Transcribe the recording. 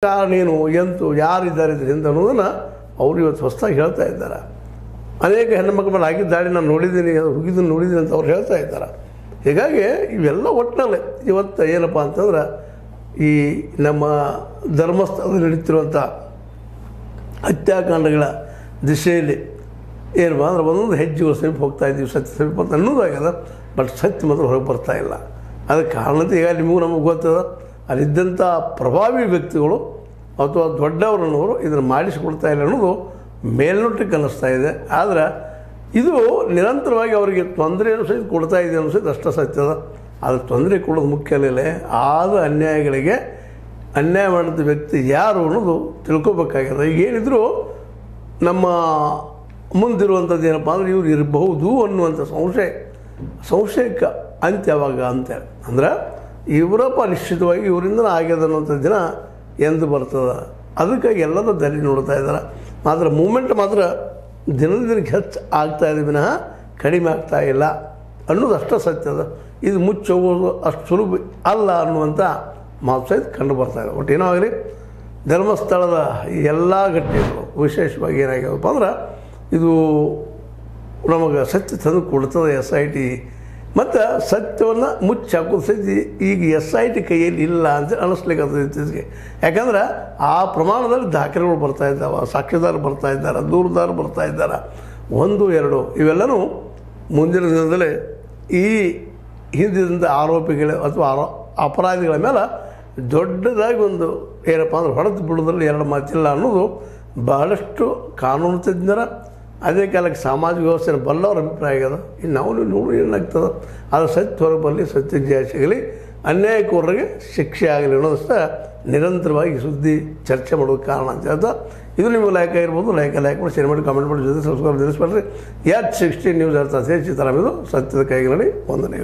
ನೀನು ಎಂತು ಯಾರಿದ್ದಾರೆ ಇದರಿಂದ ಅನ್ನೋದನ್ನು ಅವರು ಇವತ್ತು ಹೊಸದಾಗಿ ಹೇಳ್ತಾ ಇದ್ದಾರೆ. ಅನೇಕ ಹೆಣ್ಣುಮಕ್ಕಳ ಮೇಲೆ ಆಗಿದ್ದ ದಾಳಿ ನಾನು ನೋಡಿದ್ದೀನಿ, ಹುಗಿದನ್ನು ನೋಡಿದ್ದೀನಿ ಅಂತ ಅವ್ರು ಹೇಳ್ತಾ ಇದ್ದಾರೆ. ಹೀಗಾಗಿ ಇವೆಲ್ಲ ಒಟ್ಟಿನಲ್ಲಿ ಇವತ್ತು ಏನಪ್ಪ ಅಂತಂದ್ರೆ ಈ ನಮ್ಮ ಧರ್ಮಸ್ಥಳದಲ್ಲಿ ನಡೀತಿರುವಂಥ ಹತ್ಯಾಕಾಂಡಗಳ ದಿಶೆಯಲ್ಲಿ ಏನಪ್ಪ ಅಂದ್ರೆ ಒಂದೊಂದು ಹೆಜ್ಜೆಗಳು ಸಮೀಪ ಹೋಗ್ತಾ ಇದ್ದೀವಿ, ಸತ್ಯ ಸಮೀಪ ಅಂತ ಅನ್ನೋದಾಗ್ಯದ. ಬಟ್ ಸತ್ಯ ಮಾತ್ರ ಹೊರಗೆ ಬರ್ತಾ ಇಲ್ಲ. ಅದಕ್ಕೆ ಕಾರಣತೆ ಈಗ ನಿಮಗೂ ನಮಗೆ ಗೊತ್ತದ, ಅಲ್ಲಿದ್ದಂಥ ಪ್ರಭಾವಿ ವ್ಯಕ್ತಿಗಳು ಅಥವಾ ದೊಡ್ಡವರನ್ನವರು ಇದನ್ನು ಮಾಡಿಸಿಕೊಡ್ತಾ ಇಲ್ಲ ಅನ್ನೋದು ಮೇಲ್ನೋಟಕ್ಕೆ ಅನ್ನಿಸ್ತಾ ಇದೆ. ಆದರೆ ಇದು ನಿರಂತರವಾಗಿ ಅವರಿಗೆ ತೊಂದರೆಯನ್ನು ಸಹಿತ ಕೊಡ್ತಾ ಇದೆ ಅನ್ನೋ ಸಹಿತ ಅಷ್ಟೇ ಸತ್ಯದ. ಅದು ತೊಂದರೆ ಕೊಡೋದು ಮುಖ್ಯ ಇಲ್ಲ. ಆದ ಅನ್ಯಾಯಗಳಿಗೆ ಅನ್ಯಾಯ ಮಾಡಿದ ವ್ಯಕ್ತಿ ಯಾರು ಅನ್ನೋದು ತಿಳ್ಕೊಬೇಕಾಗಿದೆ. ಈಗ ಏನಿದ್ರು ನಮ್ಮ ಮುಂದಿರುವಂಥದ್ದು ಏನಪ್ಪ ಅಂದರೆ ಇವ್ರು ಇರಬಹುದು ಅನ್ನುವಂಥ ಸಂಶಯಕ್ಕೆ ಅಂತ್ಯ ಯಾವಾಗ ಅಂತೇಳಿ ಅಂದ್ರೆ ಇವರಪ್ಪ ನಿಶ್ಚಿತವಾಗಿ ಇವರಿಂದ ಆಗ್ಯದ ಅನ್ನುವಂಥ ದಿನ ಎಂದು ಬರ್ತದೆ. ಅದಕ್ಕಾಗಿ ಎಲ್ಲರೂ ದಾರಿ ನೋಡ್ತಾ ಇದ್ದಾರೆ. ಮಾತ್ರ ಮೂಮೆಂಟ್ ಮಾತ್ರ ದಿನದ ದಿನಕ್ಕೆ ಹೆಚ್ಚು ಆಗ್ತಾಯಿದೆ ವಿನಃ ಕಡಿಮೆ ಆಗ್ತಾ ಇಲ್ಲ ಅನ್ನೋದು ಅಷ್ಟೇ ಸತ್ಯದ. ಇದು ಮುಚ್ಚಿ ಹೋಗೋದು ಅಷ್ಟು ಸುಲಭ ಅಲ್ಲ ಅನ್ನುವಂಥ ಮಾತು ಸಹಿತ ಕಂಡು ಬರ್ತಾಯಿದೆ. ಒಟ್ಟು ಏನೋ ಆಗಲಿ ಧರ್ಮಸ್ಥಳದ ಎಲ್ಲ ಘಟನೆಗಳು ವಿಶೇಷವಾಗಿ ಏನಾಗ್ಯದಪ್ಪ ಅಂದ್ರೆ ಇದು ನಮಗೆ ಸತ್ಯ ತಂದು ಕೊಡ್ತದೆ. SIT ಮತ್ತು ಸತ್ಯವನ್ನು ಮುಚ್ಚಿ ಹಾಕೋದು ಸಹಿತ ಈಗ SIT ಕೈಯಲ್ಲಿ ಇಲ್ಲ ಅಂತ ಅನ್ನಿಸ್ಲಿಕ್ಕೆ ಇತ್ತೀಚೆಗೆ. ಯಾಕಂದ್ರೆ ಆ ಪ್ರಮಾಣದಲ್ಲಿ ದಾಖಲೆಗಳು ಬರ್ತಾಯಿದ್ದಾವೆ, ಸಾಕ್ಷಿದಾರರು ಬರ್ತಾ ಇದ್ದಾರೆ, ದೂರುದಾರರು ಬರ್ತಾ ಇದ್ದಾರೆ, 1, 2 ಇವೆಲ್ಲವೂ ಮುಂದಿನ ದಿನದಲ್ಲಿ ಈ ಹಿಂದಿನಿಂದ ಆರೋಪಿಗಳ ಅಥವಾ ಅಪರಾಧಿಗಳ ಮೇಲೆ ದೊಡ್ಡದಾಗಿ ಒಂದು ಏನಪ್ಪ ಅಂದ್ರೆ ಹೊಡೆದು ಬಿಡೋದ್ರಲ್ಲಿ ಎರಡು ಮಾತಿಲ್ಲ ಅನ್ನೋದು ಬಹಳಷ್ಟು ಕಾನೂನು ತಜ್ಞರ ಅದೇ ಕಾಲಕ್ಕೆ ಸಾಮಾಜಿಕ ವ್ಯವಸ್ಥೆಯನ್ನು ಬಲ್ಲವರ ಅಭಿಪ್ರಾಯ ಆಗ್ಯದ. ಇನ್ನು ನಾವು ನೋಡಿ ಏನಾಗ್ತದೆ, ಅದು ಸತ್ಯ ಹೊರಗೆ ಬರಲಿ, ಸತ್ಯ ಜಯ ಸಿಗಲಿ, ಅನ್ಯಾಯಕೋರರಿಗೆ ಶಿಕ್ಷೆ ಆಗಲಿ ಅನ್ನೋದಷ್ಟೇ ನಿರಂತರವಾಗಿ ಸುದ್ದಿ ಚರ್ಚೆ ಮಾಡೋದು ಕಾರಣ ಅಂತ ಹೇಳ್ತಾ ಇದು ನಿಮಗೆ ಲೈಕ್ ಆಗಿರ್ಬೋದು. ಲೈಕ್ ಮಾಡಿ, ಶೇರ್ ಮಾಡಿ, ಕಾಮೆಂಟ್ ಮಾಡಿ, ಜೊತೆ ಸಬ್ಸ್ಕ್ರೈಬ್ ತಿಳಿಸ್ಬೇಡ್ರಿ. H16 ನ್ಯೂಸ್ ಅರ್ಥ ಸೇರಿಸಿ ತರ ಇದು ಸತ್ಯದ ಕೈಗಳಲ್ಲಿ ವಂದನೆ.